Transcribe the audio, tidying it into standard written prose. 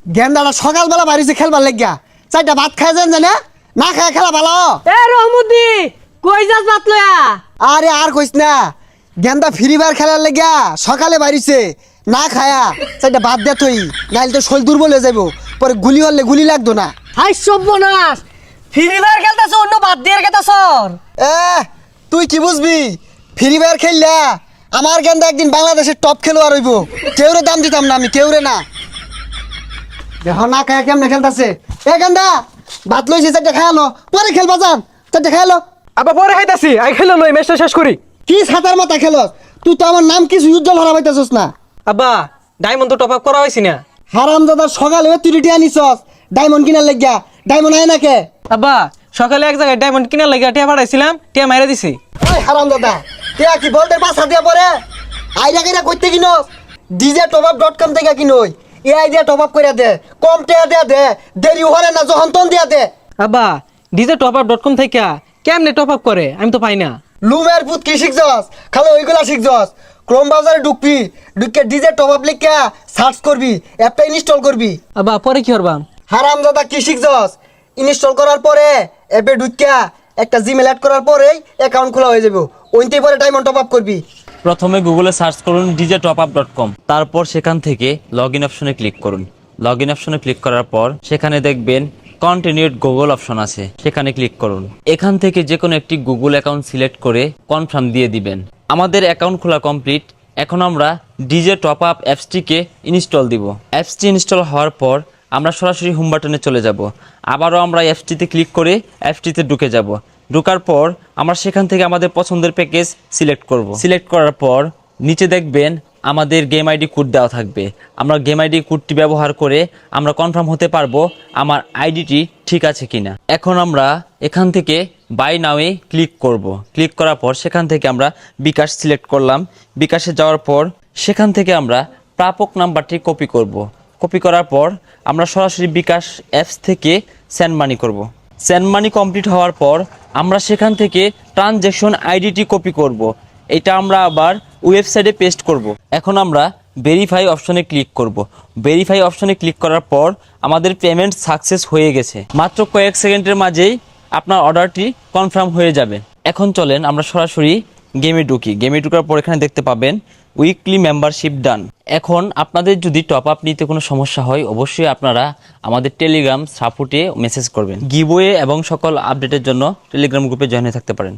গেন্দাটা সকালবেলা বাড়িছে খেলবার লাগিয়া চারটা ভাত খায় যান জানে না খায় খেলা ভালো। এ রহমতি কই যাস ভাত লয়া? আরে আর কইস না, গেন্দা ফ্রি ফায়ার খেলার লাগিয়া সকালে বাড়িছে না খায়া চারটা ভাত দে তুই, নাইলে তো শরীর দুর্বল হয়ে যাবো, পরে গুলি হলে গুলি লাগতো না। হাই সর্বনাশ, ফ্রি ফায়ার খেলতেছ অন্য বাদ দিয়ে খেলতেছ। এ তুই কি বুঝবি, ফ্রি ফায়ার খেললা আমার গেন্দা একদিন বাংলাদেশের টপ খেলোয়াড় হইব, কেউরে দাম দিতাম না আমি, কেউরে না। দেখো না খায়া কেমনে খেলতেছে। এ গেন্দা ভাত লইছি চারটা খায়ালো, পরে খেলবা যান, চারটা খায়ালো। আবার পরে খাইতাছি, আই খেলো লই ম্যাচটা শেষ করি। কি ছাতার মাথা খেলস তুই, তো আমার নাম কিছু উজ্জ্বল হারা পাইতেছস না। আব্বা ডায়মন্ড তো টপ আপ করা হয়েছি না। হারামজাদার সকালে তুই রিটি আনিছস ডায়মন্ড কিনার লাগিয়া, ডায়মন্ড আয় নাকে। আব্বা সকালে এক জায়গায় ডায়মন্ড কিনার লাগিয়া টিয়া পাঠাইছিলাম, টিয়া মাইরা দিছি। ওই হারামজাদা কে কি বলতে পাছা দিয়া পরে আইডা কিনা কইতে কিনস, djtopup.com থেকে কিনই, এই আইডিয়া টপ আপ কইরা দে, কম টিয়া দিয়া দে, দেরি হরে না যখন তন দিয়া দে। আব্বা djtopup.com থেকে কেমনে টপ আপ করে আমি তো পাই না। লুমের পুত কি শিখছস, খালি ওইগুলা শিখছস। ক্রোম ব্রাউজারে ঢুকবি, ঢুকে ডিজে টপ আপ লিখা সার্চ করবি, অ্যাপটা ইনস্টল করবি। আব্বা পরে কি করবাম? হারামজাদা কি শিখছস, ইনস্টল করার পরে অ্যাপে ঢুকিয়া একটা জিমেল অ্যাড করার পরেই অ্যাকাউন্ট খোলা হয়ে যাবে, ওইতেই পরে ডায়মন্ড টপ আপ করবি। প্রথমে গুগলে সার্চ করুন djtopup.com, তারপর সেখান থেকে লগ ইন অপশনে ক্লিক করুন। লগ ইন অপশনে ক্লিক করার পর সেখানে দেখবেন কন্টিনিউড গুগল অপশন আছে, সেখানে ক্লিক করুন। এখান থেকে যে কোনো একটি গুগল অ্যাকাউন্ট সিলেক্ট করে কনফার্ম দিয়ে দিবেন। আমাদের অ্যাকাউন্ট খোলা কমপ্লিট। এখন আমরা djtopup অ্যাপসটিকে ইনস্টল দিব। অ্যাপসটি ইনস্টল হওয়ার পর আমরা সরাসরি হোম বাটনে চলে যাব। আবারও আমরা অ্যাপসটিতে ক্লিক করে অ্যাপসটিতে ঢুকে যাব। ঢোকার পর আমরা সেখান থেকে আমাদের পছন্দের প্যাকেজ সিলেক্ট করব। সিলেক্ট করার পর নিচে দেখবেন আমাদের গেম আইডি কোড দেওয়া থাকবে। আমরা গেম আইডি কোডটি ব্যবহার করে আমরা কনফার্ম হতে পারবো আমার আইডিটি ঠিক আছে কিনা। এখন আমরা এখান থেকে বাই নাওয়ে ক্লিক করব। ক্লিক করার পর সেখান থেকে আমরা বিকাশ সিলেক্ট করলাম। বিকাশে যাওয়ার পর সেখান থেকে আমরা প্রাপক নাম্বারটি কপি করব। কপি করার পর আমরা সরাসরি বিকাশ অ্যাপস থেকে সেন্ড মানি করব। সেন্ড মানি কমপ্লিট হওয়ার পর আমরা সেখান থেকে ট্রানজ্যাকশন আইডিটি কপি করব। এটা আমরা আবার ওয়েবসাইটে পেস্ট করব। এখন আমরা ভেরিফাই অপশনে ক্লিক করব। ভেরিফাই অপশনে ক্লিক করার পর আমাদের পেমেন্ট সাকসেস হয়ে গেছে। মাত্র কয়েক সেকেন্ডের মাঝেই আপনার অর্ডারটি কনফার্ম হয়ে যাবে। এখন চলেন আমরা সরাসরি গেমে ঢুকি। গেমে ঢুকার পর এখানে দেখতে পাবেন উইকলি মেম্বারশিপ ডান। এখন আপনাদের যদি টপ আপ নিতে কোনো সমস্যা হয় অবশ্যই আপনারা আমাদের টেলিগ্রাম সাপোর্টে মেসেজ করবেন। গিভওয়ে এবং সকল আপডেটের জন্য টেলিগ্রাম গ্রুপে জয়েন হয়ে থাকতে পারেন।